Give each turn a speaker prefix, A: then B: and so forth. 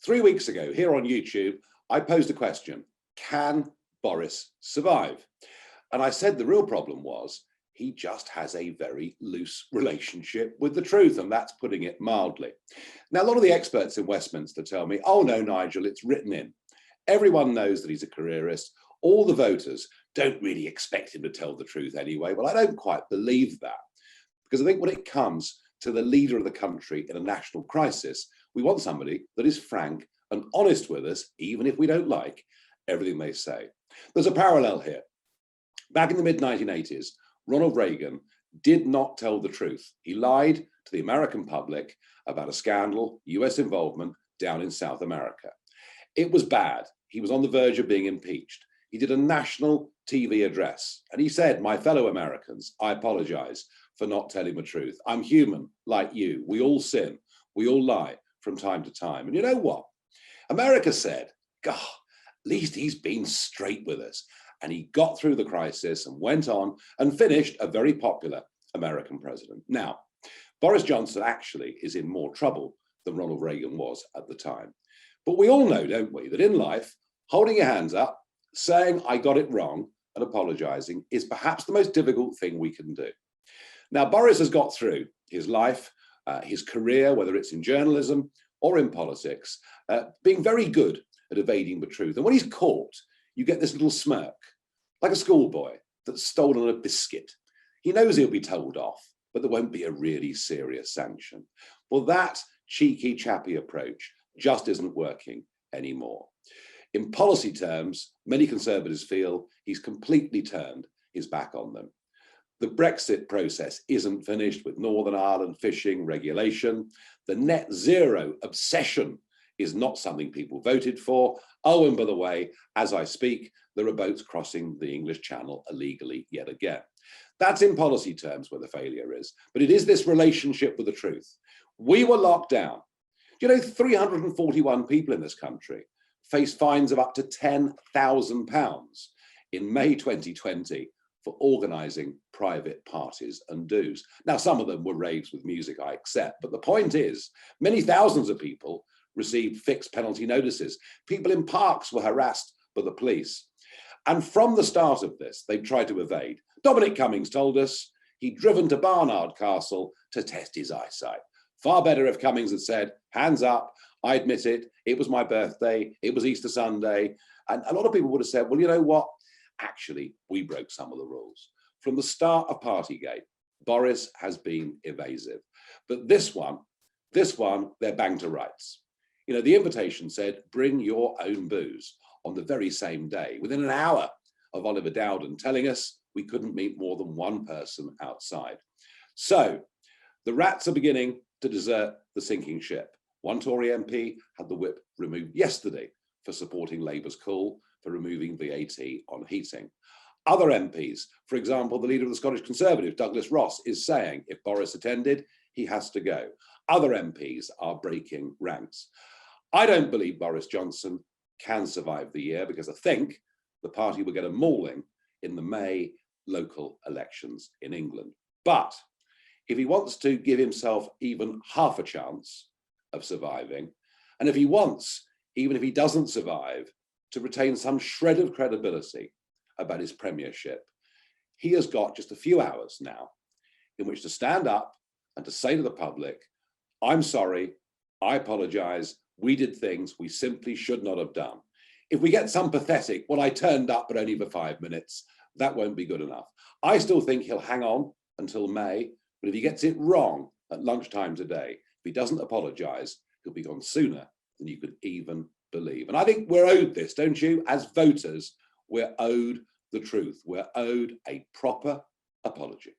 A: 3 weeks ago, here on YouTube, I posed a question: can Boris survive? And I said the real problem was he just has a very loose relationship with the truth, and that's putting it mildly. Now, a lot of the experts in Westminster tell me, oh no, Nigel, it's written in. Everyone knows that he's a careerist. All the voters don't really expect him to tell the truth anyway. Well, I don't quite believe that, because I think when it comes to the leader of the country in a national crisis, we want somebody that is frank and honest with us, even if we don't like everything they say. There's a parallel here. Back in the mid-1980s, Ronald Reagan did not tell the truth. He lied to the American public about a scandal, US involvement down in South America. It was bad. He was on the verge of being impeached. He did a national TV address and he said, "My fellow Americans, I apologize for not telling the truth. I'm human like you. We all sin. We all lie from time to time." And you know what? America said, God, at least he's been straight with us. And he got through the crisis and went on and finished a very popular American president. Now, Boris Johnson actually is in more trouble than Ronald Reagan was at the time. But we all know, don't we, that in life, holding your hands up, saying I got it wrong and apologizing is perhaps the most difficult thing we can do. Now, Boris has got through his life, his career, whether it's in journalism or in politics, being very good at evading the truth. And when he's caught, you get this little smirk, like a schoolboy that's stolen a biscuit. He knows he'll be told off, but there won't be a really serious sanction. Well, that cheeky, chappy approach just isn't working anymore. In policy terms, many Conservatives feel he's completely turned his back on them. The Brexit process isn't finished with Northern Ireland fishing regulation. The net zero obsession is not something people voted for. Oh, and by the way, as I speak, there are boats crossing the English Channel illegally yet again. That's in policy terms where the failure is, but it is this relationship with the truth. We were locked down. You know, 341 people in this country face fines of up to £10,000 in May 2020 for organising private parties and do's. Now, some of them were raves with music, I accept, but the point is, many thousands of people received fixed penalty notices. People in parks were harassed by the police. And from the start of this, they tried to evade. Dominic Cummings told us he'd driven to Barnard Castle to test his eyesight. Far better if Cummings had said, hands up, I admit it, it was my birthday, it was Easter Sunday. And a lot of people would have said, well, you know what? Actually, we broke some of the rules. From the start of Partygate, Boris has been evasive. But this one, they're bang to rights. You know, the invitation said, bring your own booze on the very same day, within an hour of Oliver Dowden telling us we couldn't meet more than one person outside. So the rats are beginning to desert the sinking ship. One Tory MP had the whip removed yesterday for supporting Labour's call for removing VAT on heating. Other MPs, for example, the leader of the Scottish Conservatives, Douglas Ross, is saying if Boris attended, he has to go. Other MPs are breaking ranks. I don't believe Boris Johnson can survive the year because I think the party will get a mauling in the May local elections in England. But if he wants to give himself even half a chance of surviving, and if he wants, even if he doesn't survive, to retain some shred of credibility about his premiership, he has got just a few hours now in which to stand up and to say to the public, I'm sorry, I apologize, we did things we simply should not have done. If we get some pathetic, well, I turned up but only for 5 minutes, that won't be good enough. I still think he'll hang on until May, but if he gets it wrong at lunchtime today, if he doesn't apologize, he'll be gone sooner than you could even believe. And I think we're owed this, don't you? As voters, we're owed the truth. We're owed a proper apology.